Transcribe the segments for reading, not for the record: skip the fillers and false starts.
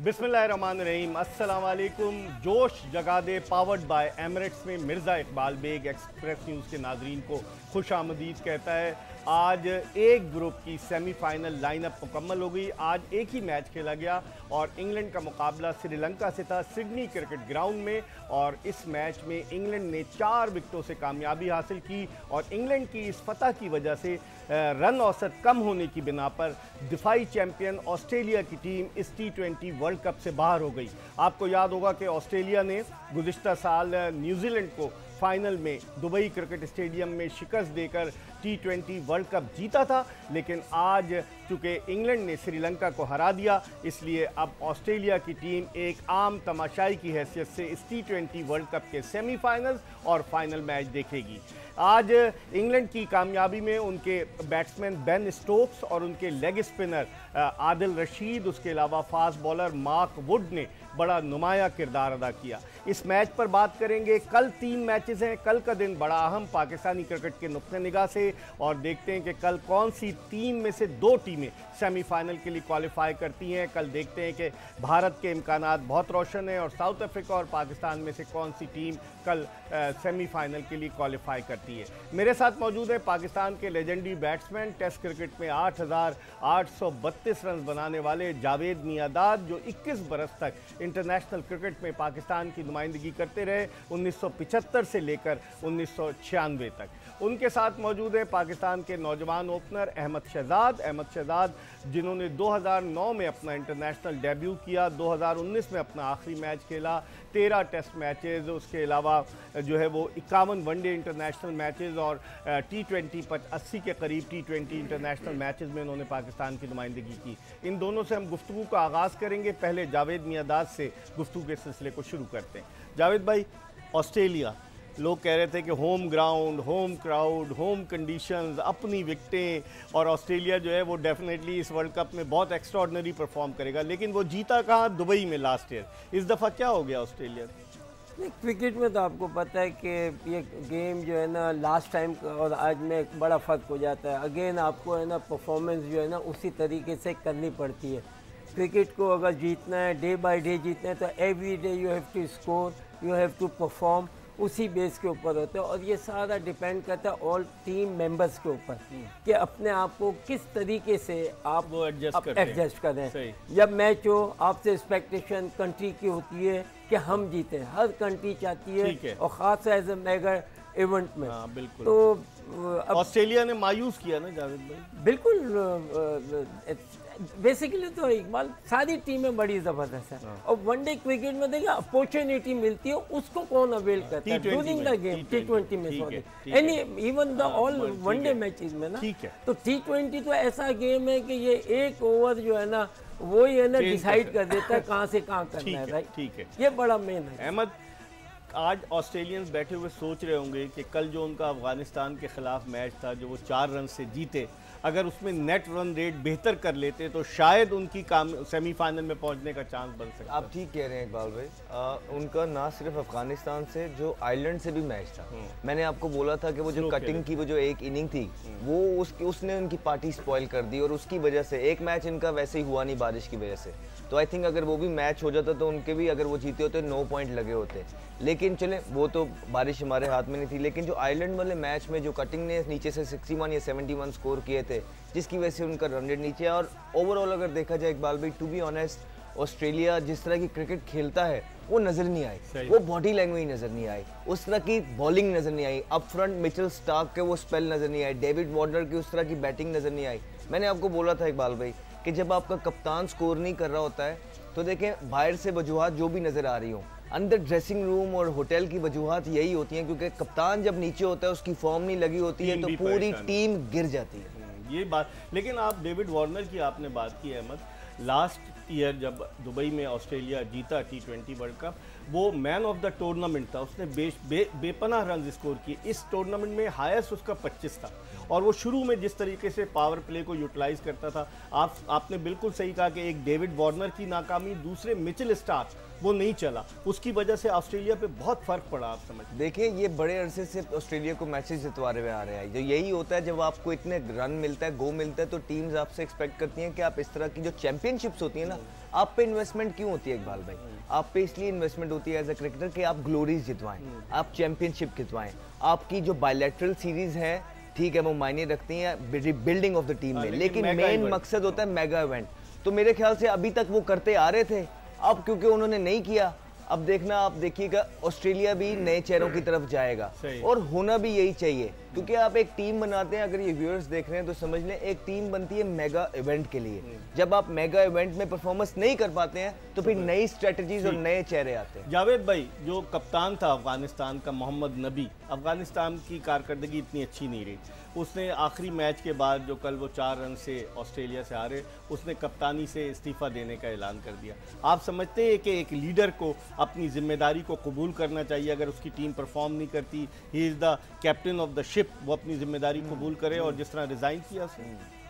बिस्मिल्लाहिर्रहमानिर्रहीम, अस्सलाम वालेकुम। जोश जगा दे पावर्ड बाय एमिरेट्स में मिर्ज़ा इकबाल बेग एक्सप्रेस न्यूज़ के नाजरीन को खुश आमदीद कहता है। आज एक ग्रुप की सेमीफाइनल लाइनअप मुकम्मल हो गई। आज एक ही मैच खेला गया और इंग्लैंड का मुकाबला श्रीलंका से था सिडनी क्रिकेट ग्राउंड में, और इस मैच में इंग्लैंड ने 4 विकेटों से कामयाबी हासिल की और इंग्लैंड की इस फतह की वजह से रन औसत कम होने की बिना पर दिफाई चैंपियन ऑस्ट्रेलिया की टीम इस T20 वर्ल्ड कप से बाहर हो गई। आपको याद होगा कि ऑस्ट्रेलिया ने गुज़िश्ता साल न्यूजीलैंड को फाइनल में दुबई क्रिकेट स्टेडियम में शिकस्त देकर T20 वर्ल्ड कप जीता था, लेकिन आज चूँकि इंग्लैंड ने श्रीलंका को हरा दिया, इसलिए अब ऑस्ट्रेलिया की टीम एक आम तमाशाई की हैसियत से इस T20 वर्ल्ड कप के सेमीफाइनल्स और फाइनल मैच देखेगी। आज इंग्लैंड की कामयाबी में उनके बैट्समैन बेन स्टोक्स और उनके लेग स्पिनर आदिल रशीद, उसके अलावा फास्ट बॉलर मार्क वुड ने बड़ा नुमाया किरदार अदा किया। इस मैच पर बात करेंगे। कल 3 मैचेस हैं। कल का दिन बड़ा अहम पाकिस्तानी क्रिकेट के नुक्ते निगाह से, और देखते हैं कि कल कौन सी 3 में से 2 टीमें सेमीफाइनल के लिए क्वालिफाई करती हैं। कल देखते हैं कि भारत के इम्कानात बहुत रोशन हैं और साउथ अफ्रीका और पाकिस्तान में से कौन सी टीम कल सेमीफाइनल के लिए क्वालिफाई करती है। मेरे साथ मौजूद है पाकिस्तान के लेजेंडरी बैट्समैन, टेस्ट क्रिकेट में 8,832 रन बनाने वाले जावेद मियांदाद, जो 21 बरस तक इंटरनेशनल क्रिकेट में पाकिस्तान की नुमाइंदगी करते रहे, 1975 से लेकर 1996 तक। उनके साथ मौजूद है पाकिस्तान के नौजवान ओपनर अहमद शहजाद, जिन्होंने 2009 में अपना इंटरनेशनल डेब्यू किया, 2019 में अपना आखिरी मैच खेला, 13 टेस्ट मैचेस, उसके अलावा जो है वो 51 वनडे इंटरनेशनल मैचेस और T20 पर 80 के करीब T20 इंटरनेशनल मैचेस में उन्होंने पाकिस्तान की नुमाइंदगी की। इन दोनों से हम गुफ्तगू का आगाज़ करेंगे। पहले जावेद मियांदाद से गुफ्तगू के सिलसिले को शुरू करते हैं। जावेद भाई, ऑस्ट्रेलिया, लोग कह रहे थे कि home ground, home crowd, home conditions, अपनी विकटें, और ऑस्ट्रेलिया जो है वो डेफिनेटली इस वर्ल्ड कप में बहुत एक्स्ट्राऑर्डिनरी परफॉर्म करेगा, लेकिन वो जीता कहाँ? दुबई में लास्ट ईयर। इस दफ़ा क्या हो गया ऑस्ट्रेलिया? नहीं, क्रिकेट में तो आपको पता है कि ये गेम जो है ना लास्ट टाइम और आज में एक बड़ा फ़र्क हो जाता है। अगेन आपको है ना परफॉर्मेंस जो है ना उसी तरीके से करनी पड़ती है। क्रिकेट को अगर जीतना है, डे बाय डे जीतना है, तो every day you have to score, you have to perform, उसी बेस के ऊपर होता है। और ये सारा डिपेंड करता है ऑल टीम मेंबर्स के ऊपर कि अपने आप को किस तरीके से आप एडजस्ट करें। जब मैच हो, आपसे एक्सपेक्टेशन कंट्री की होती है कि हम जीतें, हर कंट्री चाहती है, और ख़ास एज ए मेगा इवेंट में। बिल्कुल। तो ऑस्ट्रेलिया ने मायूस किया ना जावेद भाई? बिल्कुल। बेसिकली तो इकबाल सारी टीमें बड़ी ज़बरदस्त है, और वनडे क्रिकेट में देखिए अपॉर्चुनिटी मिलती है, उसको कौन अवेल करता है ड्यूरिंग द गेम। T20 में sorry, any even the all one day matches में ना, तो T20 तो ऐसा गेम है कि ये एक ओवर जो है ना वो ही है ना डिसाइड कर देता है कहाँ से कहाँ करना है। राइट, ठीक है, ये बड़ा मेन है। अहमद, आज ऑस्ट्रेलियंस बैठे हुए सोच रहे होंगे कि कल जो उनका अफगानिस्तान के खिलाफ मैच था, जो वो 4 रन से जीते, अगर उसमें नेट रन रेट बेहतर कर लेते तो शायद उनकी सेमीफाइनल में पहुंचने का चांस बन सकता। आप ठीक कह रहे हैं इकबाल भाई। उनका ना सिर्फ अफगानिस्तान से, जो आयरलैंड से भी मैच था। मैंने आपको बोला था कि वो जो कटिंग की वो जो एक इनिंग थी, वो उसने उनकी पार्टी स्पॉइल कर दी, और उसकी वजह से एक मैच इनका वैसे ही हुआ नहीं बारिश की वजह से। तो आई थिंक अगर वो भी मैच हो जाता तो उनके भी, अगर वो जीते होते, 9 पॉइंट लगे होते। लेकिन चले, वो तो बारिश हमारे हाथ में नहीं थी। लेकिन जो आयरलैंड वाले मैच में जो कटिंग ने नीचे से 61 या 71 स्कोर किए थे, जिसकी वजह से उनका रन रेट नीचे है। और ओवरऑल अगर देखा जाए इकबाल भाई, टू बी ऑनेस्ट, ऑस्ट्रेलिया जिस तरह की क्रिकेट खेलता है वो नज़र नहीं आई, वो बॉडी लैंग्वेज नज़र नहीं आई, उस तरह की बॉलिंग नज़र नहीं आई, अप फ्रंट मिचेल स्टार्क के वो स्पेल नज़र नहीं आए, डेविड वार्नर की उस तरह की बैटिंग नज़र नहीं आई। मैंने आपको बोला था इकबाल भाई कि जब आपका कप्तान स्कोर नहीं कर रहा होता है तो देखें, बाहर से वजूहात जो भी नज़र आ रही हो, अंदर ड्रेसिंग रूम और होटल की वजूहात यही होती हैं, क्योंकि कप्तान जब नीचे होता है, उसकी फॉर्म नहीं लगी होती है, तो पूरी टीम गिर जाती है। ये बात, लेकिन आप डेविड वार्नर की आपने बात की अहमद, लास्ट ईयर जब दुबई में ऑस्ट्रेलिया जीता T20 वर्ल्ड कप, वो मैन ऑफ द टूर्नामेंट था। उसने बेपनाह रन स्कोर किए। इस टूर्नामेंट में हाईएस्ट उसका 25 था, और वो शुरू में जिस तरीके से पावर प्ले को यूटिलाइज करता था, आपने बिल्कुल सही कहा कि एक डेविड वार्नर की नाकामी, दूसरे मिचेल स्टार्क वो नहीं चला, उसकी वजह से ऑस्ट्रेलिया पे बहुत फ़र्क पड़ा। आप समझ देखिए, ये बड़े अरसे से ऑस्ट्रेलिया को मैचेस जितवारे हुए आ रहे हैं। जो यही होता है, जब आपको इतने रन मिलता है, गो मिलता है, तो टीम्स आपसे एक्सपेक्ट करती हैं कि आप इस तरह की जो चैंपियनशिप्स होती है ना, आप पे इन्वेस्टमेंट क्यों होती है इकबाल भाई? आप पे इसलिए इन्वेस्टमेंट होती है एज अ क्रिकेटर कि आप ग्लोरीज जितवाएं, आप चैंपियनशिप जितवाएं। आपकी जो बायलैटरल सीरीज है, ठीक है, वो मायने रखती हैं बिल्डिंग ऑफ द टीम में, लेकिन मेन मकसद होता है मेगा इवेंट। तो मेरे ख्याल से अभी तक वो करते आ रहे थे, अब क्योंकि उन्होंने नहीं किया, अब देखना, आप देखिएगा ऑस्ट्रेलिया भी नए चेहरों की तरफ जाएगा, और होना भी यही चाहिए, क्योंकि आप एक टीम बनाते हैं। अगर ये व्यूअर्स देख रहे हैं तो समझ लें, एक टीम बनती है मेगा इवेंट के लिए। जब आप मेगा इवेंट में परफॉर्मेंस नहीं कर पाते हैं तो फिर नई स्ट्रेटजीज और नए चेहरे आते हैं। जावेद भाई, जो कप्तान था अफगानिस्तान का मोहम्मद नबी, अफगानिस्तान की कारकर्दगी इतनी अच्छी नहीं रही। उसने आखिरी मैच के बाद, जो कल वो 4 रन से ऑस्ट्रेलिया से हारे, उसने कप्तानी से इस्तीफा देने का ऐलान कर दिया। आप समझते हैं कि एक लीडर को अपनी जिम्मेदारी को कबूल करना चाहिए? अगर उसकी टीम परफॉर्म नहीं करती, he is the captain of the ship, वो अपनी जिम्मेदारी कबूल करे, और जिस तरह रिजाइन किया उसने।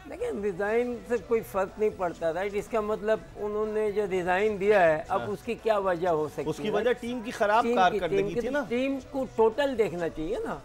लेकिन रिजाइन से कोई फर्क नहीं पड़ता, राइट? इसका मतलब उन्होंने जो रिजाइन दिया है, अब उसकी क्या वजह हो सकती है? उसकी वजह टीम की खराब कारकर्दगी थी ना। टीम को टोटल देखना चाहिए ना।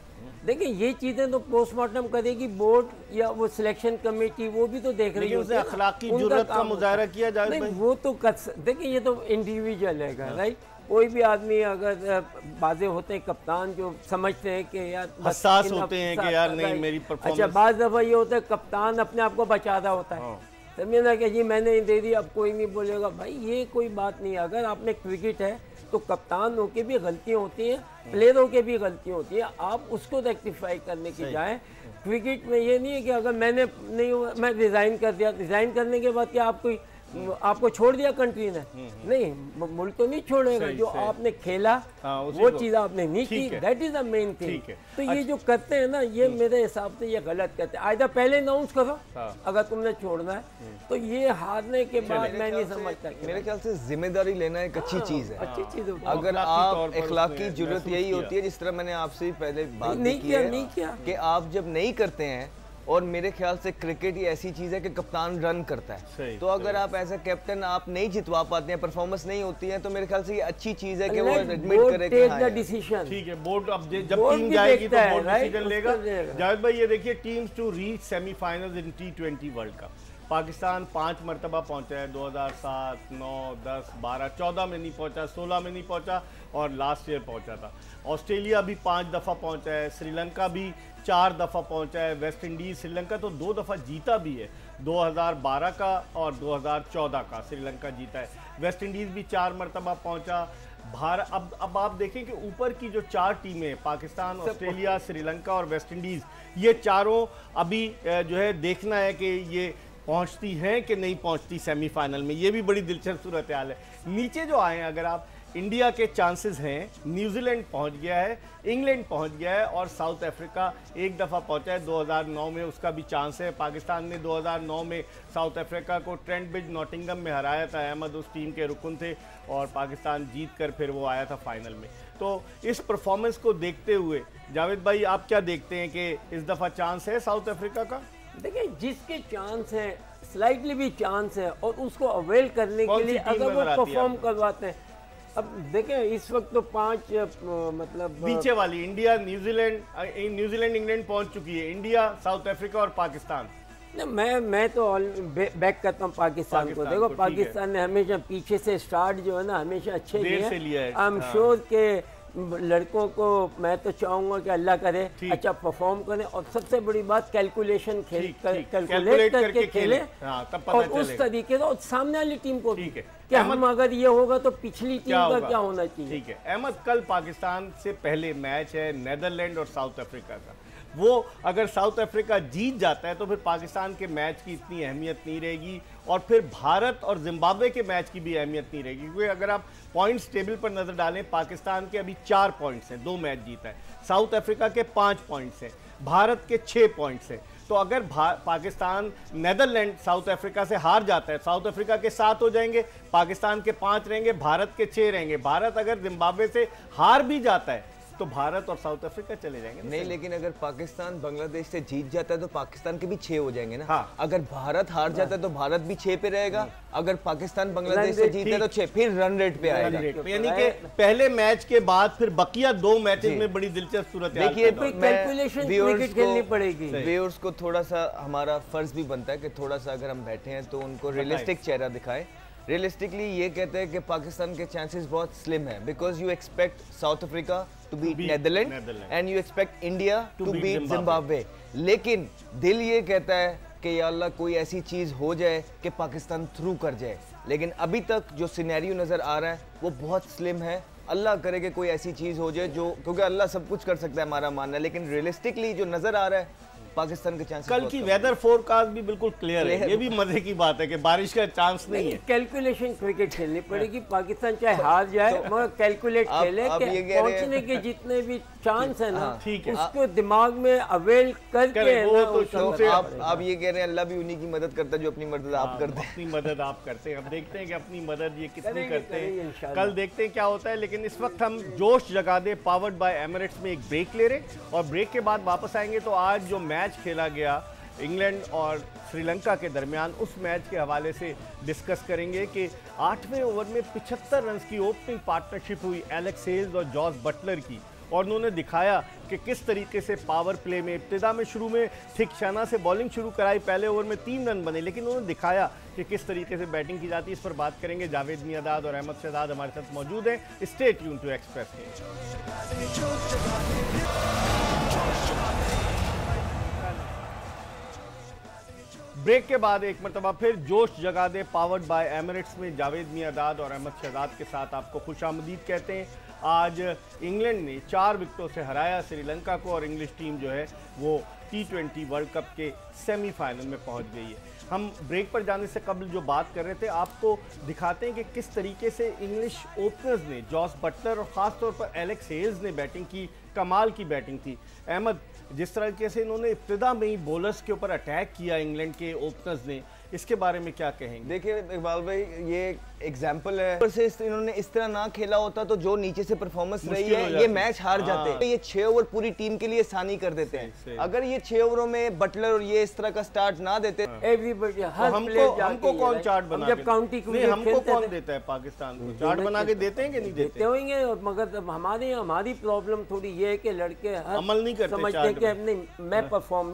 देखिए, ये चीजें तो पोस्टमार्टम करेगी बोर्ड या वो सिलेक्शन कमेटी, वो भी तो देख रही है। उसने अखलाकी जुर्रत का मुजाहरा किया जाए, वो तो देखिए, ये तो इंडिविजुअल है, राइट? कोई भी आदमी अगर बाजे होते हैं, कप्तान जो समझते हैं कि यार हसास होते हैं कि यार नहीं मेरी परफॉर्मेंस। अच्छा, बाज दफा ये होता है कप्तान अपने आप को बचा रहा होता है, समझे ना, कि जी मैंने दे दी, अब कोई नहीं बोलेगा। भाई ये कोई बात नहीं। अगर आपने क्रिकेट है तो कप्तान होके भी गलतियाँ होती हैं, प्लेयरों के भी गलतियाँ होती हैं, आप उसको रेक्टिफाई करने की जाए। क्रिकेट में ये नहीं है कि अगर मैंने नहीं, मैं रिज़ाइन कर दिया, रिज़ाइन करने के बाद क्या आपको छोड़ दिया कंट्री ने? नहीं, मुल्क तो नहीं छोड़ेगा। जो आपने खेला वो चीज़ आपने नहीं की, that is the main thing. तो ये जो करते हैं ना, ये मेरे हिसाब से ये गलत करते हैं। आइदर पहले अनाउंस करो अगर तुमने छोड़ना है, तो ये हारने के बाद मैं नहीं समझता। मेरे ख्याल से जिम्मेदारी लेना एक अच्छी चीज़ है, अच्छी चीज़। अगर आप इखलाकी जरूरत यही होती है, जिस तरह मैंने आपसे पहले बात नहीं किया कि आप जब नहीं करते हैं, और मेरे ख्याल से क्रिकेट ही ऐसी चीज है कि कप्तान रन करता है, तो अगर आप एज अ कैप्टन आप नहीं जितवा पाते हैं, परफॉर्मेंस नहीं होती है, तो मेरे ख्याल से ये अच्छी चीज है कि वो एडमिट करे कि हाँ डिसीजन। ठीक है, बोर्ड अब जब टीम जाएगी तो बोर्ड डिसीजन लेगा। जावेद भाई, ये देखिए, teams to reach semifinals in T20 world cup. Pakistan 5 मरतबा पहुंचा है, 2007, 9, 10, 12, 14 में नहीं पहुंचा, 16 में नहीं पहुंचा, और लास्ट ईयर पहुंचा था। ऑस्ट्रेलिया भी 5 दफ़ा पहुंचा है, श्रीलंका भी 4 दफ़ा पहुंचा है, वेस्ट इंडीज़, श्रीलंका तो 2 दफ़ा जीता भी है, 2012 का और 2014 का श्रीलंका जीता है। वेस्ट इंडीज़ भी 4 मरतबा पहुंचा। भारत, अब आप देखें कि ऊपर की जो 4 टीमें, पाकिस्तान, ऑस्ट्रेलिया, श्रीलंका और वेस्ट इंडीज़, ये चारों अभी जो है देखना है कि ये पहुंचती हैं कि नहीं पहुंचती सेमीफाइनल में। ये भी बड़ी दिलचस्प सूरत हाल है। नीचे जो आए, अगर आप, इंडिया के चांसेस हैं, न्यूजीलैंड पहुंच गया है, इंग्लैंड पहुंच गया है, और साउथ अफ्रीका 1 दफ़ा पहुंचा है 2009 में, उसका भी चांस है। पाकिस्तान ने 2009 में साउथ अफ्रीका को ट्रेंट ब्रिज नॉटिंगम में हराया था, अहमद उस टीम के रुकन थे, और पाकिस्तान जीत कर फिर वो आया था फाइनल में। तो इस परफॉर्मेंस को देखते हुए जावेद भाई, आप क्या देखते हैं कि इस दफ़ा चांस है साउथ अफ्रीका का? देखिए, जिसके चांस है, स्लाइटली भी चांस है, और उसको अवेल करने के लिए अगर वो परफॉर्म करवाते हैं। अब देखें, इस वक्त तो 5 मतलब नीचे वाली इंडिया, न्यूजीलैंड, इंग्लैंड पहुंच चुकी है, इंडिया, साउथ अफ्रीका और पाकिस्तान। मैं तो बैक करता हूँ पाकिस्तान को। देखो, पाकिस्तान ने हमेशा पीछे से स्टार्ट जो है ना, हमेशा अच्छे लिए। आई एम श्योर के लड़कों को मैं तो चाहूंगा कि अल्लाह करे अच्छा परफॉर्म करें, और सबसे बड़ी बात कैलकुलेट करके खेले, और उस तरीके से, और सामने वाली टीम को भी कि हम अगर ये होगा तो पिछली टीम का क्या होना चाहिए। ठीक है अहमद, कल पाकिस्तान से पहले मैच है नेदरलैंड और साउथ अफ्रीका का। वो अगर साउथ अफ्रीका जीत जाता है तो फिर पाकिस्तान के मैच की इतनी अहमियत नहीं रहेगी, और फिर भारत और जिम्बाब्वे के मैच की भी अहमियत नहीं रहेगी, क्योंकि अगर आप पॉइंट्स टेबल पर नजर डालें, पाकिस्तान के अभी 4 पॉइंट्स हैं, 2 मैच जीता है, साउथ अफ्रीका के 5 पॉइंट्स हैं, भारत के 6 पॉइंट्स हैं। तो अगर पाकिस्तान नेदरलैंड साउथ अफ्रीका से हार जाता है, साउथ अफ्रीका के 7 हो जाएंगे, पाकिस्तान के 5 रहेंगे, भारत के 6 रहेंगे। भारत अगर जिम्बाब्वे से हार भी जाता है तो भारत और साउथ अफ्रीका चले जाएंगे नहीं, लेकिन अगर पाकिस्तान बांग्लादेश से जीत जाता है तो पाकिस्तान के भी 6 हो जाएंगे ना। हाँ। अगर भारत हार जाता है तो भारत भी 6 पे रहेगा, अगर पाकिस्तान बांग्लादेश से जीता है तो 6, फिर रन रेट पे आएगा। यानी कि पहले मैच के बाद फिर बकिया 2 मैचेस में बड़ी दिलचस्प सूरत है। देखिए, कैलकुलेशन क्रिकेट खेलनी पड़ेगी। व्यूअर्स को थोड़ा सा हमारा फर्ज भी बनता है कि थोड़ा सा अगर हम बैठे हैं तो उनको रियलिस्टिक चेहरा दिखाएं। रियलिस्टिकली ये कहते हैं कि पाकिस्तान के चांसेस बहुत स्लिम है, because you expect South Africa to beat Netherland and you expect India to beat Zimbabwe. लेकिन दिल ये कहता है कि या अल्लाह कोई ऐसी चीज हो जाए कि पाकिस्तान थ्रू कर जाए, लेकिन अभी तक जो सिनेरियो नजर आ रहा है वो बहुत स्लिम है। अल्लाह करे कि कोई ऐसी चीज हो जाए जो, क्योंकि अल्लाह सब कुछ कर सकता है हमारा मानना है, लेकिन रियलिस्टिकली जो नजर आ रहा है पाकिस्तान के चांसेस। कल की वेदर फोरकास्ट भी बिल्कुल क्लियर है, ये भी मजे की बात है कि बारिश का चांस नहीं है। कैलकुलेशन क्रिकेट खेलनी पड़ेगी, पाकिस्तान चाहे हार जाए मगर कैलकुलेट खेले कि पहुंचने के जितने भी चांस है ना, ठीक है, उसको दिमाग में अवेल करके आप ये कह रहे हैं अल्लाह भी उन्हीं की मदद करता है जो अपनी मदद आप करते हैं। अपनी मदद आप करते हैं, अब देखते हैं कि अपनी मदद ये कितनी करते हैं, कल देखते हैं क्या होता है। लेकिन इस वक्त हम जोश जगा दे पावर्ड बाय एमिरेट्स में एक ब्रेक ले रहे हैं और ब्रेक के बाद वापस आएंगे। तो आज जो मैच खेला गया इंग्लैंड और श्रीलंका के दरमियान, उस मैच के हवाले से डिस्कस करेंगे कि 8वें ओवर में 75 रन की ओपनिंग पार्टनरशिप हुई एलेक्स हेल्स और जॉस बटलर की, और उन्होंने दिखाया कि किस तरीके से पावर प्ले में इब्तिदा में शुरू में थिकशाना से बॉलिंग शुरू कराई, पहले ओवर में 3 रन बने, लेकिन उन्होंने दिखाया कि किस तरीके से बैटिंग की जाती है। इस पर बात करेंगे। जावेद मियादाद और अहमद शहजाद हमारे साथ मौजूद हैं। Stay tune to Express News. Break के बाद एक मरतबा फिर जोश जगा दे पावर्ड बाय एमिरेट्स में जावेद मियादाद और अहमद शहजाद के साथ आपको खुशामदीद कहते हैं। आज इंग्लैंड ने 4 विकेटों से हराया श्रीलंका को और इंग्लिश टीम जो है वो T20 वर्ल्ड कप के सेमीफाइनल में पहुंच गई है। हम ब्रेक पर जाने से कबल जो बात कर रहे थे आपको दिखाते हैं कि किस तरीके से इंग्लिश ओपनर्स ने, जॉस बटलर और ख़ास तौर पर एलेक्स हेल्स ने बैटिंग की, कमाल की बैटिंग थी। अहमद, जिस तरीके से इन्होंने इब्तिदा में ही बॉलर्स के ऊपर अटैक किया इंग्लैंड के ओपनर्स ने, इसके बारे में क्या कहेंगे? देखिए इकबाल भाई, ये एग्जाम्पल है, ऊपर से इन्होंने इस तरह ना खेला होता तो जो नीचे से परफॉर्मेंस रही है ये मैच हार जाते। ये 6 ओवर पूरी टीम के लिए आसानी कर देते हैं। अगर ये 6 ओवरों में बटलर और ये इस तरह का स्टार्ट ना देते, हमको कौन चार्ट बना के, हमको कौन देता है? पाकिस्तान को चार्ट बना के देते हैं कि नहीं देते होंगे? मगर हमारी प्रॉब्लम थोड़ी ये है कि लड़के अमल नहीं करते, समझते हैं कि मैं परफॉर्म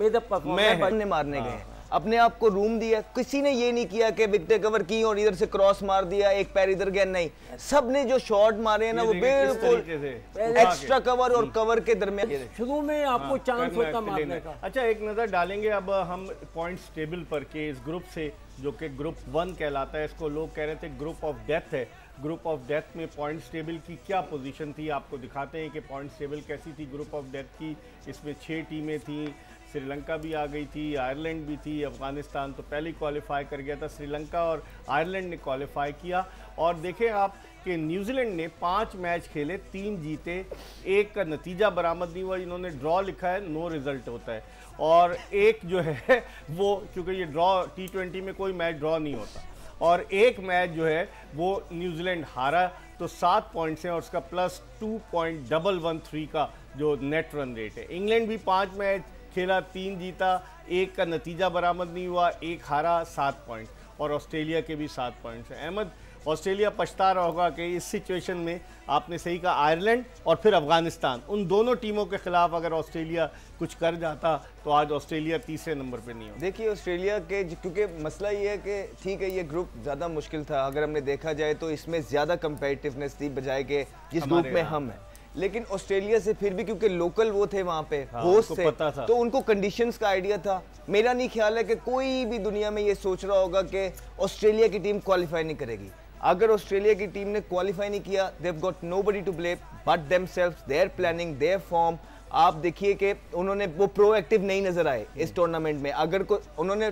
मारने गए, अपने आप को रूम दिया। किसी ने ये नहीं किया कि विकेट कवर की और इधर से क्रॉस मार दिया, एक पैर इधर गया, नहीं, सब ने जो शॉट मारे हैं ना वो बिल्कुल एक्स्ट्रा कवर और कवर के दरमियान शुरू में आपको चांस होता मारने का। अच्छा, एक नजर डालेंगे अब हम पॉइंट्स टेबल पर के इस ग्रुप से, जो कि ग्रुप 1 कहलाता है, इसको लोग कह रहे थे ग्रुप ऑफ डेथ है। ग्रुप ऑफ डेथ में पॉइंट्स टेबल की क्या पोजीशन थी, आपको दिखाते हैं कि पॉइंट्स टेबल कैसी थी ग्रुप ऑफ डेथ की। इसमें 6 टीमें थीं, श्रीलंका भी आ गई थी, आयरलैंड भी थी, अफगानिस्तान तो पहले ही क्वालिफाई कर गया था, श्रीलंका और आयरलैंड ने क्वालिफाई किया। और देखें आप कि न्यूजीलैंड ने 5 मैच खेले, 3 जीते, 1 का नतीजा बरामद नहीं हुआ। इन्होंने ड्रॉ लिखा है, नो रिजल्ट होता है, और एक जो है वो, क्योंकि ये ड्रॉ T20 में कोई मैच ड्रॉ नहीं होता, और एक मैच जो है वो न्यूजीलैंड हारा, तो 7 पॉइंट्स हैं और उसका प्लस 2.113 का जो नेट रन रेट है। इंग्लैंड भी 5 मैच खेला, 3 जीता, 1 का नतीजा बरामद नहीं हुआ, 1 हारा, 7 पॉइंट, और ऑस्ट्रेलिया के भी 7 पॉइंट्स हैं। अहमद, ऑस्ट्रेलिया पछता रहा होगा कि इस सिचुएशन में, आपने सही कहा, आयरलैंड और फिर अफगानिस्तान, उन दोनों टीमों के खिलाफ अगर ऑस्ट्रेलिया कुछ कर जाता तो आज ऑस्ट्रेलिया तीसरे नंबर पे नहीं हो। देखिए ऑस्ट्रेलिया के, क्योंकि मसला ये है कि ठीक है ये ग्रुप ज़्यादा मुश्किल था, अगर हमने देखा जाए तो इसमें ज़्यादा कंपेटिटिवनेस थी बजाय के जिस ग्रुप में हम हैं, लेकिन ऑस्ट्रेलिया से फिर भी क्योंकि लोकल वो थे वहाँ पे, होस्ट थे, तो उनको कंडीशंस का आइडिया था। मेरा नहीं ख्याल है कि कोई भी दुनिया में ये सोच रहा होगा कि ऑस्ट्रेलिया की टीम क्वालिफाई नहीं करेगी। अगर ऑस्ट्रेलिया की टीम ने क्वालिफाई नहीं किया, they have got nobody to blame but themselves, their planning, their form. आप देखिए कि उन्होंने वो प्रोएक्टिव नहीं नजर आए इस टूर्नामेंट में। अगर उन्होंने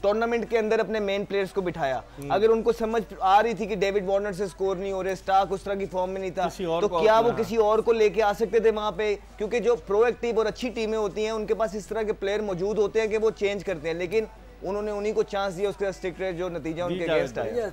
टूर्नामेंट के अंदर अपने मेन प्लेयर्स को बिठाया, अगर उनको समझ आ रही थी कि डेविड वार्नर से स्कोर नहीं हो रहे, स्टार्क उस तरह की फॉर्म में नहीं था, तो क्या वो किसी और को लेके आ सकते थे वहां पे? क्योंकि जो प्रोएक्टिव और अच्छी टीमें होती हैं उनके पास इस तरह के प्लेयर मौजूद होते हैं कि वो चेंज करते हैं, लेकिन उन्होंने उन्हीं को चांस दिया, उसके स्टिक रहे जो नतीजा उनके अगेंस्ट आया।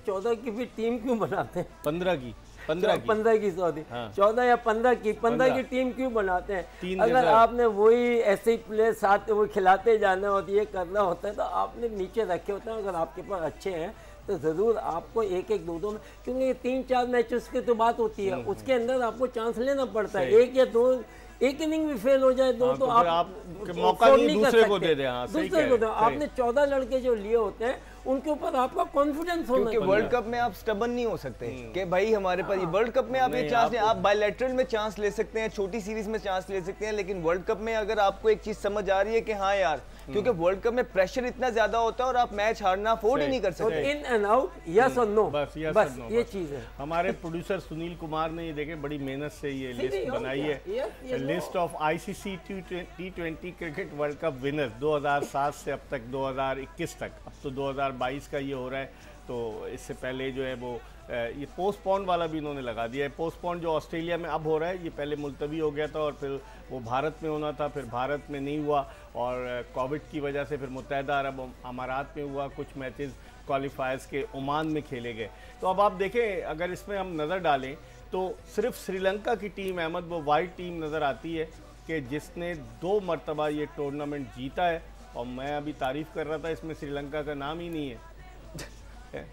14 की भी टीम क्यों बनाते हैं? 15 की 15 की सॉरी 14 या 15 की टीम क्यों बनाते हैं? अगर आपने वही ऐसे ही प्लेयर साथ वो खिलाते जाना होता है, ये करना होता है, तो आपने नीचे रखे होते हैं। अगर आपके पास अच्छे हैं तो ज़रूर आपको एक एक दो में, क्योंकि ये 3-4 मैचेस की तो बात होती है, उसके अंदर आपको चांस लेना पड़ता है। एक या दो, एक इनिंग भी फेल हो जाए तो आप मौका नहीं दूसरे को दे दें। दूसरे को दो। आपने 14 लड़के जो लिए होते हैं उनके ऊपर आपका कॉन्फिडेंस होना चाहिए। वर्ल्ड कप में आप स्टबन नहीं हो सकते कि भाई हमारे पास वर्ल्ड कप में आप ये चांस नहीं, आप बायलैटरल में चांस ले सकते हैं, छोटी सीरीज में चांस ले सकते हैं, लेकिन वर्ल्ड कप में अगर आपको एक चीज समझ आ रही है कि हाँ यार, क्योंकि वर्ल्ड कप में प्रेशर इतना ज्यादा होता है और आप मैच हारना अफोर्ड ही नहीं कर सकते। इन एंड आउट, यस और नो, बस ये चीज है। हमारे प्रोड्यूसर सुनील कुमार ने ये देखे बड़ी मेहनत से ये लिस्ट बनाई है, list of ICC T20 cricket world cup winners 2007 से अब तक 2021 तक। अब तो 2022 का ये हो रहा है, तो इससे पहले जो है वो ये पोस्टपोन वाला भी इन्होंने लगा दिया है। पोस्टपोन जो ऑस्ट्रेलिया में अब हो रहा है, ये पहले मुलतवी हो गया था और फिर वो भारत में होना था, फिर भारत में नहीं हुआ और कोविड की वजह से फिर मुत्तहदा अरब अमारात में हुआ। कुछ मैचेस क्वालिफायर्स के ओमान में खेले गए। तो अब आप देखें, अगर इसमें हम नज़र डालें तो सिर्फ श्रीलंका की टीम, अहमद, वो वाइट टीम नज़र आती है कि जिसने 2 मरतबा ये टूर्नामेंट जीता है। और मैं अभी तारीफ़ कर रहा था, इसमें श्रीलंका का नाम ही नहीं है।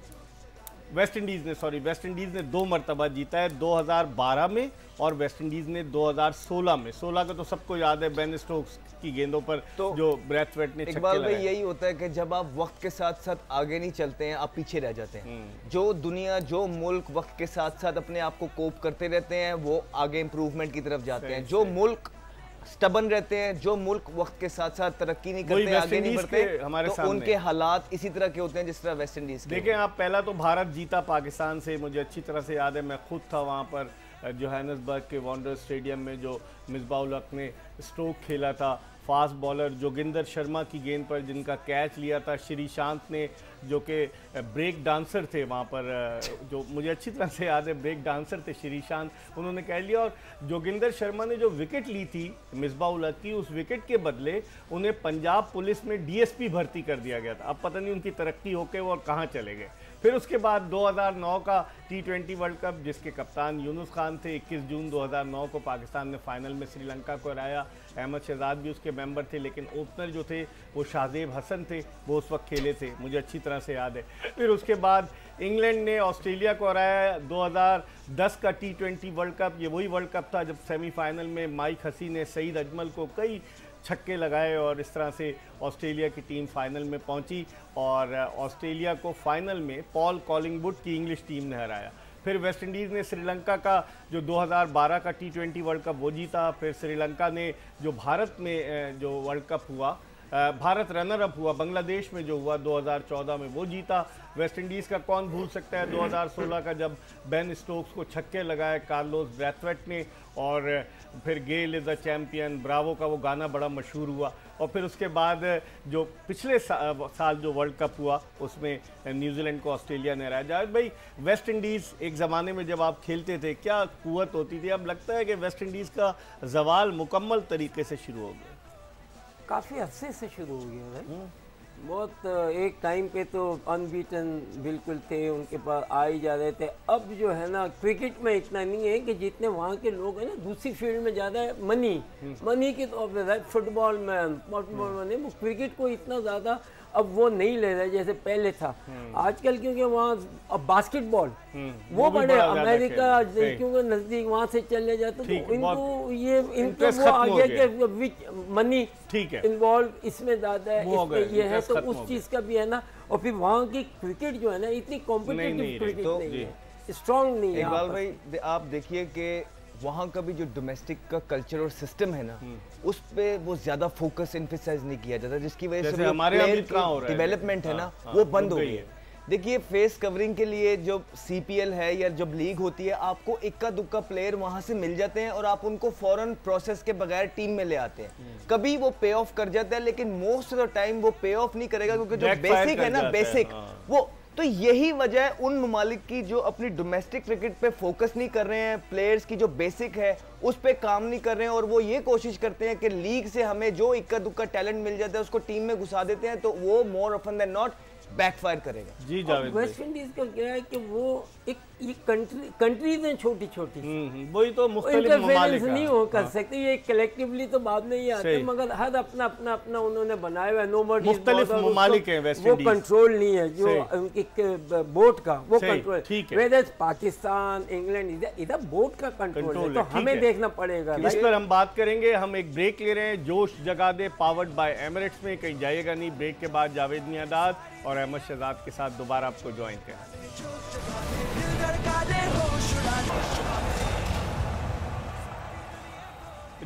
वेस्ट इंडीज़ ने 2 मरतबा जीता है, 2012 में और वेस्ट इंडीज़ ने 2016 में। 16 का तो सबको याद है, बेन स्टोक्स की गेंदों पर तो जो ब्रैथवेट ने छक्के लगाए। यही होता है कि जब आप वक्त के साथ साथ आगे नहीं चलते हैं, आप पीछे रह जाते हैं। जो दुनिया, जो मुल्क वक्त के साथ साथ अपने आप को कोप करते रहते हैं, वो आगे इंप्रूवमेंट की तरफ जाते हैं। जो मुल्क स्टबन रहते हैं, जो मुल्क वक्त के साथ साथ तरक्की नहीं करते, आगे नहीं बढ़ते, हमारे तो उनके हालात इसी तरह के होते हैं जिस तरह वेस्ट इंडीज के। देखें आप, पहला तो भारत जीता पाकिस्तान से, मुझे अच्छी तरह से याद है, मैं खुद था वहाँ पर जोहानिसबर्ग के वॉन्डर स्टेडियम में, जो मिसबाउल हक ने स्ट्रोक खेला था। फास्ट बॉलर जोगिंदर शर्मा की गेंद पर जिनका कैच लिया था श्रीशांत ने, जो कि ब्रेक डांसर थे वहाँ पर, जो मुझे अच्छी तरह से याद है, ब्रेक डांसर थे श्रीशांत, उन्होंने कैच लिया। और जोगिंदर शर्मा ने जो विकेट ली थी मिसबाउल हक की, उस विकेट के बदले उन्हें पंजाब पुलिस में डीएसपी भर्ती कर दिया गया था। अब पता नहीं उनकी तरक्की होकर वो और कहाँ चले गए। फिर उसके बाद 2009 का T20 वर्ल्ड कप, जिसके कप्तान यूनुस खान थे। 21 जून 2009 को पाकिस्तान ने फाइनल में श्रीलंका को हराया। अहमद शहजाद भी उसके मेंबर थे, लेकिन ओपनर जो थे वो शाहजेब हसन थे, वो उस वक्त खेले थे, मुझे अच्छी तरह से याद है। फिर उसके बाद इंग्लैंड ने ऑस्ट्रेलिया को हराया। 2010 का T20 वर्ल्ड कप, ये वही वर्ल्ड कप था जब सेमीफाइनल में माइक हसी ने सईद अजमल को कई छक्के लगाए और इस तरह से ऑस्ट्रेलिया की टीम फाइनल में पहुंची और ऑस्ट्रेलिया को फाइनल में पॉल कॉलिंगवुड की इंग्लिश टीम ने हराया। फिर वेस्ट इंडीज़ ने श्रीलंका का जो 2012 का T20 वर्ल्ड कप वो जीता। फिर श्रीलंका ने जो भारत में जो वर्ल्ड कप हुआ, भारत रनर अप हुआ, बांग्लादेश में जो हुआ 2014 में, वो जीता। वेस्ट इंडीज़ का कौन भूल सकता है 2016 का, जब बेन स्टोक्स को छक्के लगाए कार्लोस ब्रैथवेट ने। और फिर गेल इज़ अ चैम्पियन, ब्रावो का वो गाना बड़ा मशहूर हुआ। और फिर उसके बाद जो पिछले साल जो वर्ल्ड कप हुआ, उसमें न्यूजीलैंड को ऑस्ट्रेलिया ने हराया। जावेद भाई, वेस्ट इंडीज़ एक ज़माने में जब आप खेलते थे, क्या कुव्वत होती थी? अब लगता है कि वेस्ट इंडीज़ का जवाल मुकम्मल तरीके से शुरू हो गया। काफ़ी अरसे से शुरू हो गया है। बहुत एक टाइम पे तो अनबीटन बिल्कुल थे, उनके पास आ ही जा रहे थे। अब जो है ना, क्रिकेट में इतना नहीं है कि जितने वहाँ के लोग हैं ना, दूसरी फील्ड में ज़्यादा है मनी के तौर पर, फुटबॉल में वो क्रिकेट को इतना ज़्यादा अब वो नहीं ले रहे जैसे पहले था। आजकल क्योंकि वहाँ अब बास्केटबॉल वो बड़े अमेरिका क्योंकि नजदीक वहाँ से चले जाते, तो इनको ये इनको वो आ गया कि विच मनी इन्वॉल्व इसमें ज़्यादा है, ये है, तो उस चीज़ का भी है ना। और फिर वहाँ की क्रिकेट जो है ना, इतनी कॉम्पिटिटिव क्रिकेट नहीं है, स्ट्रॉन्ग नहीं है। इकबाल भाई, आप देखिए कि वहाँ का भी जो डोमेस्टिक का कल्चर और सिस्टम है ना, उस पे वो ज्यादा फोकस एम्फसाइज नहीं किया जाता, जिसकी वजह से हमारे डेवलपमेंट है ना, वो बंद हो गई है। देखिए, फेस कवरिंग के लिए जो CPL है या जब लीग होती है, आपको इक्का दुक्का प्लेयर वहां से मिल जाते हैं और आप उनको फौरन प्रोसेस के बगैर टीम में ले आते हैं। कभी वो पे ऑफ कर जाता है, लेकिन मोस्ट ऑफ द टाइम वो पे ऑफ नहीं करेगा, क्योंकि जो बेसिक है ना, बेसिक वो तो यही वजह है उन ममालिक की जो अपनी डोमेस्टिक क्रिकेट पे फोकस नहीं कर रहे हैं, प्लेयर्स की जो बेसिक है उस पे काम नहीं कर रहे हैं, और वो ये कोशिश करते हैं कि लीग से हमें जो इक्का दुक्का टैलेंट मिल जाता है उसको टीम में घुसा देते हैं, तो वो more often than not backfire करेगा। जी जावेद वेस्ट इंडीज का क्या है कि वो एक ये कंट्रीज हैं छोटी छोटी, वही तो मुख्तलिफ इंटरफेरेंस नहीं हो कर सकते, ये कलेक्टिवली तो बाद में ही आते, मगर हर अपना अपना अपना उन्होंने बनाया हुआ है। नोबडी मुख्तलिफ ममालिक हैं वेस्ट इंडीज, वो कंट्रोल नहीं है जो उनकी बोट का, वो कंट्रोल है। वेदर पाकिस्तान इंग्लैंड इधर बोट का कंट्रोल है, तो हमें देखना पड़ेगा। इस पर हम बात करेंगे। हम एक ब्रेक ले रहे हैं, जोश जगा दे पावर्ड बाय एमिरेट्स में, कहीं जाइएगा नहीं। ब्रेक के बाद जावेद मियादाद और अहमद शहजाद के साथ दोबारा आपको ज्वाइन करें।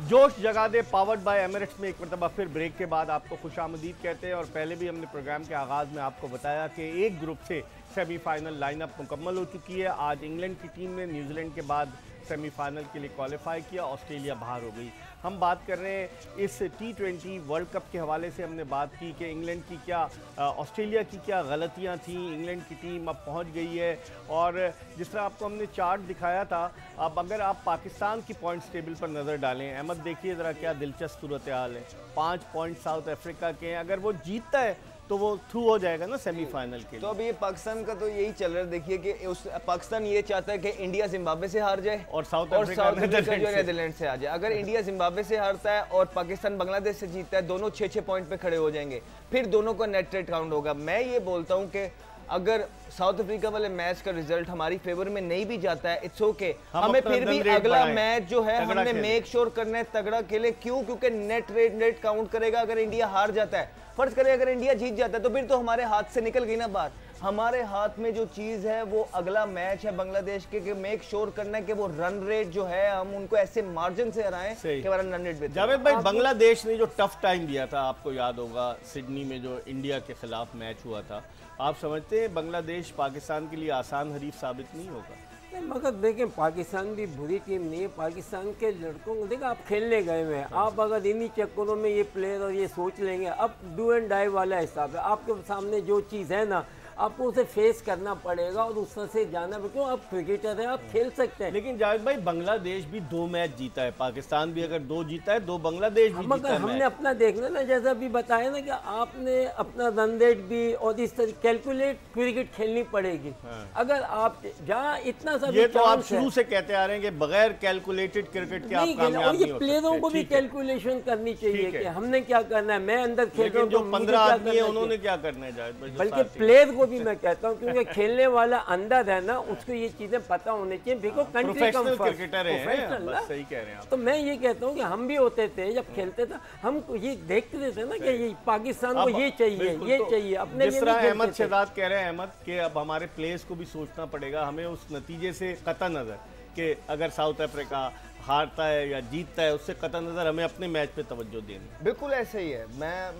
जोश जगा दे पावर्ड बाय एमिरेट्स में एक मरतबा फिर ब्रेक के बाद आपको खुशामदीद कहते हैं। और पहले भी हमने प्रोग्राम के आगाज़ में आपको बताया कि एक ग्रुप से सेमीफाइनल लाइनअप मुकम्मल हो चुकी है। आज इंग्लैंड की टीम ने न्यूजीलैंड के बाद सेमीफाइनल के लिए क्वालिफाई किया, ऑस्ट्रेलिया बाहर हो गई। हम बात कर रहे हैं इस T20 वर्ल्ड कप के हवाले से। हमने बात की कि इंग्लैंड की क्या, ऑस्ट्रेलिया की क्या गलतियां थी। इंग्लैंड की टीम अब पहुंच गई है और जिस तरह आपको हमने चार्ट दिखाया था, अब अगर आप पाकिस्तान की पॉइंट्स टेबल पर नज़र डालें, अहमद देखिए ज़रा क्या दिलचस्प सूरत हाल है। 5 पॉइंट साउथ अफ्रीका के हैं, अगर वो जीतता है तो वो थ्रू हो जाएगा ना सेमीफाइनल के लिए। तो अब ये पाकिस्तान का तो यही चल रहा है। देखिए कि उस पाकिस्तान ये चाहता है कि इंडिया जिम्बाब्वे से हार जाए और साउथ अफ्रीका जो नीदरलैंड से आ जाए। अगर इंडिया जिम्बाब्वे से हारता है और पाकिस्तान बांग्लादेश से जीतता है, दोनों 6-6 पॉइंट पे खड़े हो जाएंगे, फिर दोनों का नेट रेट काउंट होगा। मैं ये बोलता हूँ कि अगर साउथ अफ्रीका वाले मैच का रिजल्ट हमारी फेवर में नहीं भी जाता है, इट्स ओके, हमें फिर भी अगला मैच जो है हमने मेक श्योर करना है तगड़ा खेले। क्यों? क्योंकि नेट रेट काउंट करेगा। अगर इंडिया हार जाता है, फर्ज करें अगर इंडिया जीत जाता है, तो फिर तो हमारे हाथ से निकल गई ना बात। हमारे हाथ में जो चीज है वो अगला मैच है बांग्लादेश के, कि मेक श्योर करना है कि वो रन रेट जो है हम उनको ऐसे मार्जिन से हराएं कि हमारा रन रेट बेहतर। जावेद भाई, बांग्लादेश ने जो टफ टाइम दिया था, आपको याद होगा सिडनी में जो इंडिया के खिलाफ मैच हुआ था, आप समझते हैं बांग्लादेश पाकिस्तान के लिए आसान हरीफ साबित नहीं होगा? नहीं, मगर देखें पाकिस्तान भी बुरी टीम नहीं है। पाकिस्तान के लड़कों को देखा, आप खेलने गए हुए हैं, आप अगर इन्हीं चक्करों में ये प्लेयर और ये सोच लेंगे, अब डू एंड डाई वाला हिसाब है। आपके सामने जो चीज़ है ना, आपको उसे फेस करना पड़ेगा और उस से जाना। क्यों? आप क्रिकेटर हैं, आप खेल सकते हैं। लेकिन जावेद भाई, बांग्लादेश भी 2 मैच जीता है, पाकिस्तान भी अगर 2 जीता है, 2 बांग्लादेश भी जीता है। हमने अपना देखना ना, जैसा अभी बताया ना कि आपने अपना रन रेट भी और इस तरह कैलकुलेट क्रिकेट खेलनी पड़ेगी। अगर आप जहाँ इतना सा ये तो आप शुरू से कहते आ रहे हैं कि बगैर कैलकुलेटेड क्रिकेट के आप कामयाब नहीं हो सकते। प्लेयरों को भी कैलकुलेशन करनी चाहिए कि हमने क्या करना है। मैं अंदर खेल रहा हूँ, जो 15 आदमी है उन्होंने क्या करना है जावेद भाई? बल्कि प्लेयर को भी मैं कहता हूँ, क्योंकि खेलने वाला अंदर है ना, उसको ये चीजें पता होनी चाहिए। देखो कंट्री कम क्रिकेटर है, बस सही कह रहे हैं आप। तो मैं ये कहता हूँ कि हम भी होते थे जब खेलते थे, हम ये देखते थे ना कि ये पाकिस्तान को ये चाहिए, ये चाहिए अपने। जिस तरह अहमद शहजाद कह रहे हैं, अहमद, कि अब हमारे प्लेयर्स को भी सोचना पड़ेगा, हमें उस नतीजे से कतई नजर कि अगर साउथ अफ्रीका हारता है या जीतता है, उससे कतई नजर हमें अपने मैच पे तवज्जो देनी। बिल्कुल ऐसे ही है।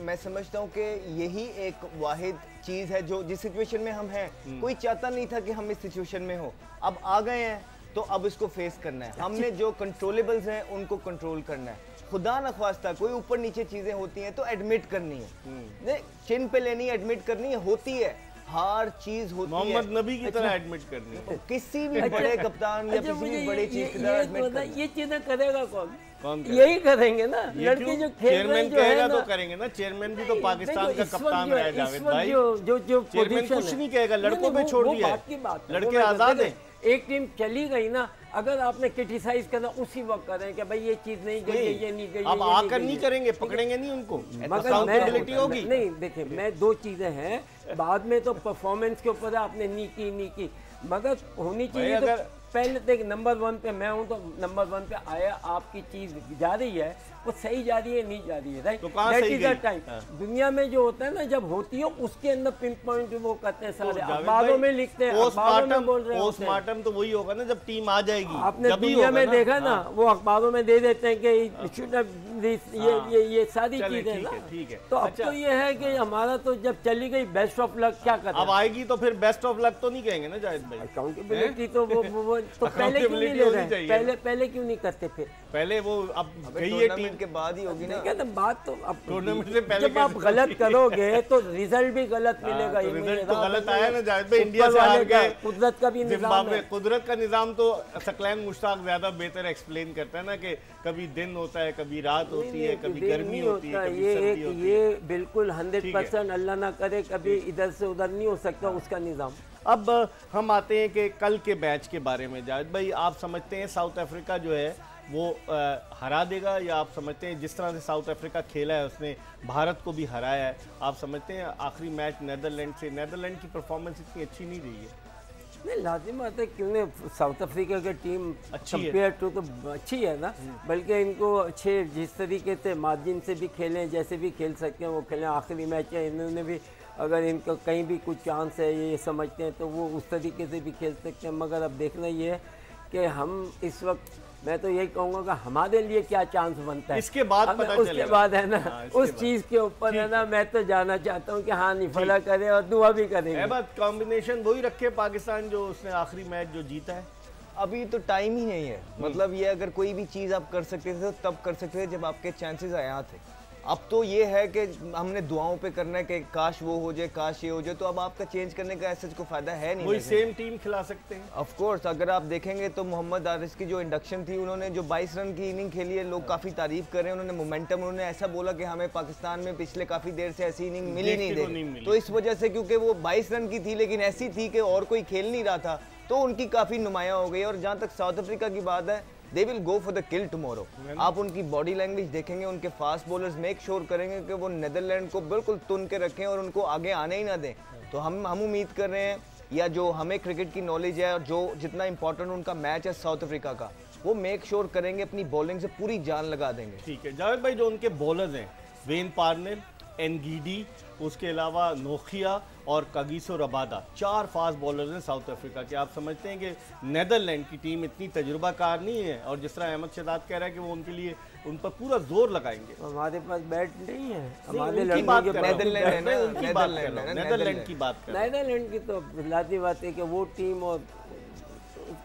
मैं समझता हूँ कि यही एक वाहिद चीज है जो जिस सिचुएशन में हम हैं, कोई चाहता नहीं था कि हम इस सिचुएशन में हो। अब आ गए हैं तो अब इसको फेस करना है। हमने जो कंट्रोलेबल्स हैं उनको कंट्रोल करना है। खुदा न ख्वास्ता कोई ऊपर नीचे चीजें होती हैं तो एडमिट करनी है, चिन पे लेनी है, एडमिट करनी है, होती है, हर चीज होती है। मोहम्मद नबी की तरह एडमिट करनी है। किसी भी बड़े कप्तान या किसी भी बड़े चीफ की तरह एडमिट करना। ये चीजें करेगा कौन? कौन यही करेंगे ना लड़के जो खेल रहे हैं, जो कहेगा है तो करेंगे ना। चेयरमैन भी तो पाकिस्तान का कप्तान रहा है जावेद भाई। जो चेयरमैन कुछ नहीं कहेगा, लड़कों पे छोड़ दिया है, लड़के आजाद हैं। एक टीम चली गई ना, अगर आपने क्रिटिसाइज करना उसी वक्त करें कि भाई ये चीज नहीं गई, ये नहीं गई, अब आकर नहीं करेंगे, पकड़ेंगे नहीं उनको, मगर अकाउंटेबिलिटी होगी। नहीं देखिए, मैं 2 चीजें हैं, बाद में तो परफॉर्मेंस के ऊपर आपने नहीं की, मगर होनी चाहिए। अगर पहले देख, नंबर 1 पे मैं हूं तो नंबर 1 पे आया, आपकी चीज जा रही है, वो सही जा रही है नहीं जा रही है, राइट? तो कहां सही गई? टाइम दुनिया में जो होता है ना, जब होती है उसके अंदर पिन पॉइंट वो करते हैं सारे, अखबारों में लिखते हैं, अखबारों में बोल रहे हैं। पोस्टमार्टम तो वही होगा ना जब टीम आ जाएगी। आपने दुनिया में देखा ना, वो अखबारों में दे देते हैं कि ये सारी चीजें ना। ठीक है। तो अब तो ये है कि हमारा तो जब चली गई, बेस्ट ऑफ लक क्या करें? अब आएगी तो फिर बेस्ट ऑफ लक तो नहीं कहेंगे ना जावेद भाई। अकाउंटेबिलिटी तो वो तो पहले क्यों नहीं ले रहे हैं? पहले क्यों नहीं करते? फिर पहले वो अब गई है टीम टूर्नामेंट के बाद ही होगी ना। देखिए बात तो अब टूर्नामेंट से पहले जब आप गलत करोगे तो रिजल्ट भी गलत मिलेगा। तो रिजल्ट तो गलत आया ना जाहिद भाई, इंडिया से हार गए। कुदरत का भी निजाम है। कुदरत का निजाम तो सकलैन मुश्ताक ज्यादा बेहतर एक्सप्लेन करता है ना कि कभी दिन होता है, कभी रात होती है, कभी गर्मी होती है, कभी सर्दी होती है। ये बिल्कुल 100% अल्लाह ना करे कभी इधर से उधर नहीं हो सकता उसका निजाम। अब हम आते हैं कि कल के मैच के बारे में। जावेद भाई, आप समझते हैं साउथ अफ्रीका जो है वो हरा देगा, या आप समझते हैं जिस तरह से साउथ अफ्रीका खेला है उसने भारत को भी हराया है, आप समझते हैं आखिरी मैच नीदरलैंड से, नीदरलैंड की परफॉर्मेंस इतनी अच्छी नहीं रही है? नहीं, लाजिम बात है क्यों साउथ अफ्रीका की टीम कंपेयर टू तो अच्छी है ना, बल्कि इनको अच्छे जिस तरीके से मार्जिन से भी खेलें, जैसे भी खेल सकते हैं वो खेलें। आखिरी मैच है, इन्होंने भी अगर इनका कहीं भी कुछ चांस है ये समझते हैं तो वो उस तरीके से भी खेल सकते हैं। मगर अब देखना ये है कि हम इस वक्त, मैं तो यही कहूँगा कि हमारे लिए क्या चांस बनता है इसके बाद पता चलेगा। उसके बाद है ना उस चीज़ के ऊपर है ना, मैं तो जाना चाहता हूँ कि हाँ निफला करे और दुआ भी करेंगे। बात कॉम्बिनेशन वही रखे पाकिस्तान जो उसने आखिरी मैच जो जीता है। अभी तो टाइम ही नहीं है, मतलब ये अगर कोई भी चीज़ आप कर सकते थे तो तब कर सकते थे जब आपके चांसेस यहाँ थे। अब तो ये है कि हमने दुआओं पे करना है कि काश वो हो जाए, काश ये हो जाए, तो अब आपका चेंज करने का ऐसा कोई फायदा है नहीं। वही सेम टीम खिला सकते हैं। ऑफ कोर्स अगर आप देखेंगे तो मोहम्मद आरिस की जो इंडक्शन थी, उन्होंने जो 22 रन की इनिंग खेली है, लोग काफ़ी तारीफ कर रहे हैं। उन्होंने मोमेंटम, उन्होंने ऐसा बोला कि हमें पाकिस्तान में पिछले काफ़ी देर से ऐसी इनिंग मिली नहीं, तो इस वजह से क्योंकि वो 22 रन की थी लेकिन ऐसी थी कि और कोई खेल नहीं रहा था, तो उनकी काफ़ी नुमाया हो गई। और जहाँ तक साउथ अफ्रीका की बात है, they will go for the kill tomorrow. आप उनकी बॉडी लैंग्वेज देखेंगे, उनके फास्ट बॉलर्स मेक श्योर करेंगे कि वो नीदरलैंड को बिल्कुल तुन के रखें और उनको आगे आने ही ना दें। तो हम उम्मीद कर रहे हैं, या जो हमें क्रिकेट की नॉलेज है और जो जितना इंपॉर्टेंट उनका मैच है साउथ अफ्रीका का, वो मेक श्योर करेंगे अपनी बॉलिंग से पूरी जान लगा देंगे। ठीक है जावेद भाई, जो उनके बॉलर्स हैं वेन पार्नेल, एनगीडी, उसके अलावा नोखिया और कागिसो रबादा, 4 फास्ट बॉलर्स हैं साउथ अफ्रीका के। आप समझते हैं कि नीदरलैंड की टीम इतनी तजुर्बाकार नहीं है, और जिस तरह अहमद शहजाद कह रहा है कि वो उनके लिए उन पर पूरा जोर लगाएंगे। हमारे पास बैट नहीं है, हमारे नीदरलैंड की बात कर नीदरलैंड की तो लाती बात है कि वो टीम और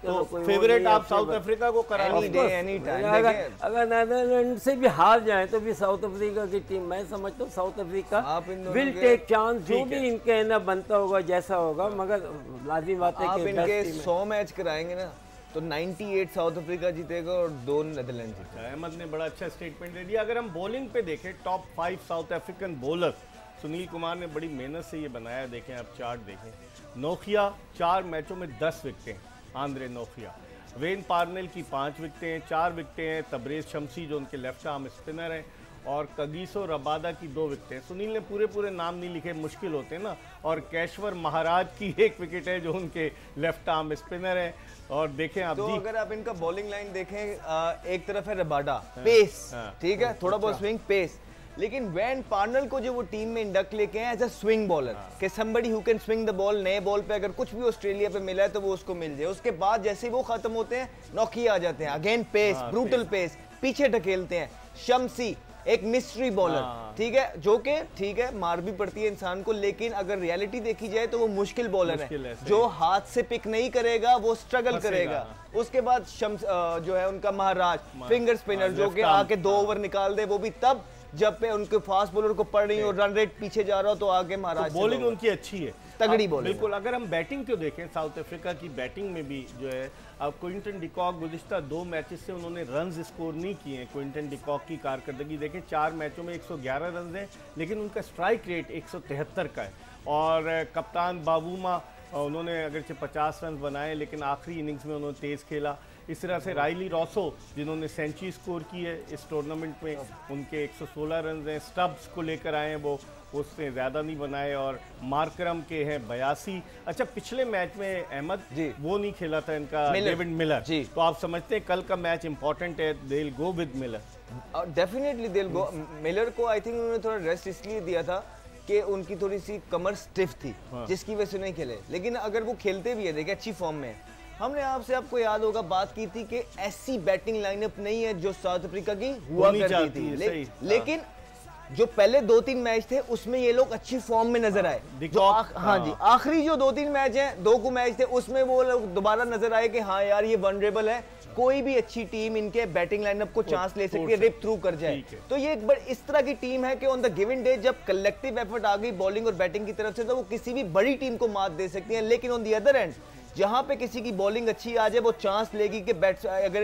तो फेवरेट आप साउथ अफ्रीका को करा अगर नीदरलैंड से भी हार जाए तो भी साउथ अफ्रीका की टीम, मैं समझता हूँ South Africa will take chance, जो भी इनके ना बनता होगा जैसा होगा। मगर लाजिम बात है कि इनके 100 मैच कराएंगे ना तो 98 साउथ अफ्रीका जीतेगा और 2 नीदरलैंड जीतेगा। अहमद ने बड़ा अच्छा स्टेटमेंट दे दिया। अगर हम बॉलिंग पे देखें, top 5 south African bowler, Sunil Kumar ने बड़ी मेहनत से ये बनाया। देखें आप चार्ट देखें, नोखिया 4 मैचों में 10 विकेटें, आंद्रे नोखिया। वेन पार्नेल की 5 विकेटें हैं, 4 विकेटें हैं तबरेज शमसी जो उनके लेफ्ट आर्म स्पिनर हैं, और कगिसो रबादा की 2 विकेटें। सुनील ने पूरे नाम नहीं लिखे, मुश्किल होते हैं ना। और कैशवर महाराज की 1 विकेट है जो उनके लेफ्ट आर्म स्पिनर है। और देखें आप तो अगर आप इनका बॉलिंग लाइन देखें, एक तरफ है रबाडा, पेस, ठीक है, थोड़ा बहुत स्विंग पेस, लेकिन वैन पार्नेल को जो वो टीम में इंडक्ट लेके हैं एज अ स्विंग बॉलर, कि somebody who can swing the ball, नए बॉल पे अगर कुछ भी ऑस्ट्रेलिया पे मिला है तो वो उसको मिल जाए। उसके बाद जैसे वो खत्म होते हैं, नोखिया आ जाते हैं, अगेन पेस, ब्रूटल पेस, पीछे ढकेलते हैं। शमसी एक मिस्ट्री बॉलर, ठीक है, जो कि ठीक है मार भी पड़ती है इंसान को, लेकिन अगर रियलिटी देखी जाए तो वो मुश्किल बॉलर है, जो हाथ से पिक नहीं करेगा वो स्ट्रगल करेगा। उसके बाद शम्स जो है उनका महाराज, फिंगर स्पिनर, जो कि आके 2 ओवर निकाल दे, वो भी तब जब पे उनके फास्ट बॉलर को पड़ रही हो, रन रेट पीछे जा रहा हो, तो आगे महाराज बॉलिंग उनकी अच्छी है, तगड़ी बॉलिंग। बिल्कुल। अगर हम बैटिंग को देखें, साउथ अफ्रीका की बैटिंग में भी जो है, अब क्विंटन डिकॉक गुज़िश्ता 2 मैचेस से उन्होंने रन्स स्कोर नहीं किए हैं। क्विंटन डिकॉक की कारकर्दगी देखें, 4 मैचों में 111 रन हैं, लेकिन उनका स्ट्राइक रेट 173 का है। और कप्तान बाबूमा, उन्होंने अगरचे 50 रन बनाए, लेकिन आखिरी इनिंग्स में उन्होंने तेज़ खेला। इस तरह से राइली रॉसो जिन्होंने सेंचुरी स्कोर की है इस टूर्नामेंट में, उनके 116 रन हैं। स्टब्स को लेकर आए हैं, वो उसने ज़्यादा नहीं बनाए। और मार्करम के हैं 82। अच्छा, पिछले मैच में अहमद वो नहीं खेला था इनका, डेविड मिलर, तो आप समझते हैं कल का मैच इंपॉर्टेंट है, they will go with Miller? Definitely they will go. Miller को आई थिंक उन्होंने थोड़ा रेस्ट इसलिए दिया था कि उनकी थोड़ी सी कमर स्टिफ थी, जिसकी वजह से नहीं खेले। लेकिन अगर वो खेलते भी है, देखिए अच्छी फॉर्म में है। हमने आपसे, आपको याद होगा, बात की थी कि ऐसी बैटिंग लाइनअप नहीं है जो साउथ अफ्रीका की हुआ करती थी, लेकिन जो पहले 2-3 मैच थे उसमें ये लोग अच्छी फॉर्म में नजर आए। हाँ जी, आखिरी जो 2-3 मैच हैं, 2 को मैच थे, उसमें वो लोग दोबारा नजर आए कि हाँ यार ये वनरेबल है, कोई भी अच्छी टीम इनके बैटिंग लाइनअप को चांस ले सकती है, रिप थ्रू कर जाए। तो ये एक बड़ी इस तरह की टीम है कि ऑन द गिवन डे जब कलेक्टिव एफर्ट आ गई बॉलिंग और बैटिंग की तरफ से, तो वो किसी भी बड़ी टीम को मात दे सकती है। लेकिन ऑन द अदर एंड जहां पे किसी की बॉलिंग अच्छी आ जाए, वो चांस लेगी कि बैट्स अगर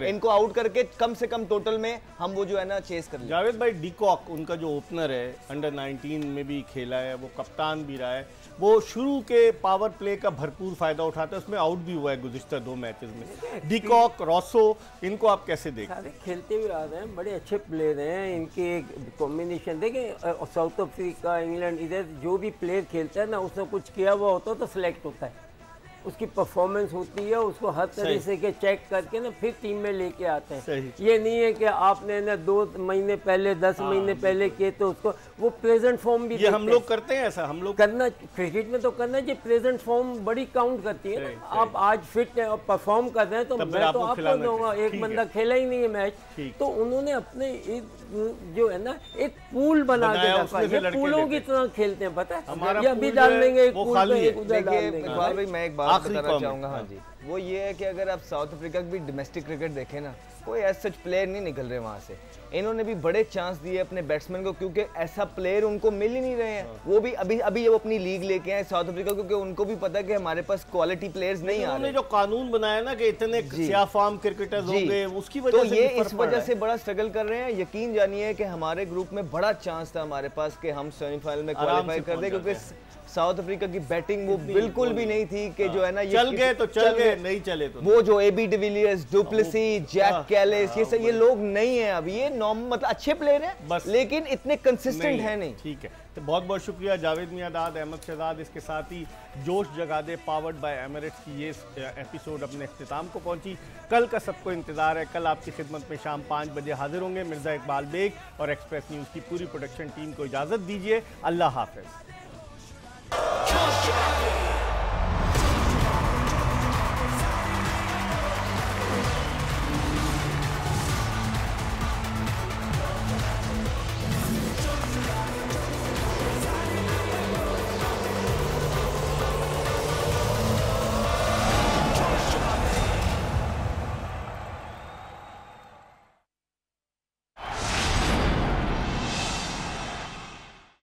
इनको आउट करके कम से कम टोटल में हम वो जो है ना चेस कर लें। जावेद भाई, डीकॉक उनका जो ओपनर है, अंडर 19 में भी खेला है, वो कप्तान भी रहा है, वो शुरू के पावर प्ले का भरपूर फायदा उठाता है, उसमें आउट भी हुआ है गुज़िश्ता 2 मैचेस में। डीकॉक, रॉसो, इनको आप कैसे देखते हैं? खेलते हुए आ रहे हैं, बड़े अच्छे प्लेयर हैं, इनके एक कॉम्बिनेशन देखें, साउथ अफ्रीका, इंग्लैंड, इधर जो भी प्लेयर खेलता है ना, उसने कुछ किया हुआ होता है तो सिलेक्ट होता है, उसकी परफॉर्मेंस होती है, उसको हर तरह से के चेक करके ना फिर टीम में लेके आते हैं। ये नहीं है कि आपने ना 2 महीने पहले 10 महीने पहले किए तो उसको वो प्रेजेंट फॉर्म भी ये हम लोग करते हैं, ऐसा हम लोग करना क्रिकेट में तो करना चाहिए, प्रेजेंट फॉर्म बड़ी काउंट करती है ना। आप आज फिट हैं और परफॉर्म कर रहे हैं तो मैं तो आपको दूंगा, एक बंदा खेला ही नहीं है मैच, तो उन्होंने अपने जो है ना एक पूल बना के रखा है, पूलों की तरह खेलते हैं, पता है, ये अभी डाल देंगे एक पूल पे, एक उधर डाल देंगे। मैं एक बात बताना चाहूंगा, हाँ जी, वो ये है कि अगर आप साउथ अफ्रीका की भी डोमेस्टिक क्रिकेट देखें ना, कोई ऐसा सच प्लेयर नहीं निकल रहे वहां से। इन्होंने भी बड़े चांस दिए अपने बैट्समैन को, क्योंकि ऐसा प्लेयर उनको मिल ही नहीं रहे हैं। वो भी अभी वो अपनी लीग लेके आए साउथ अफ्रीका, क्योंकि उनको भी पता है कि हमारे पास क्वालिटी प्लेयर्स नहीं आ रहे। जो कानून बनाया ना कि इतने सियाह फार्म क्रिकेटर्स होंगे, उसकी वजह से, तो ये इस वजह से बड़ा स्ट्रगल कर रहे हैं। यकीन जानिए कि हमारे ग्रुप में बड़ा चांस था हमारे पास कि हम सेमीफाइनल में क्वालिफाई कर दे, क्योंकि साउथ अफ्रीका की बैटिंग वो बिल्कुल भी नहीं थी कि जो है ना, चल गए तो चल गए, नहीं चले तो वो जो AB de Villiers, du Plessis, Jacques Kallis, ये लोग नहीं है अब। ये मतलब अच्छे प्लेयर हैं बस, लेकिन इतने कंसिस्टेंट है नहीं। ठीक है, तो बहुत बहुत शुक्रिया जावेद मियांदाद, अहमद शहजाद। इसके साथ ही जोश जगा दे पावर्ड बाय एमिरेट्स की ये एपिसोड अपने इख्तिताम को पहुंची। कल का सबको इंतजार है, कल आपकी खिदमत में शाम 5 बजे हाजिर होंगे। मिर्ज़ा इकबाल बेग और एक्सप्रेस न्यूज़ की पूरी प्रोडक्शन टीम को इजाज़त दीजिए। अल्लाह हाफ़िज़।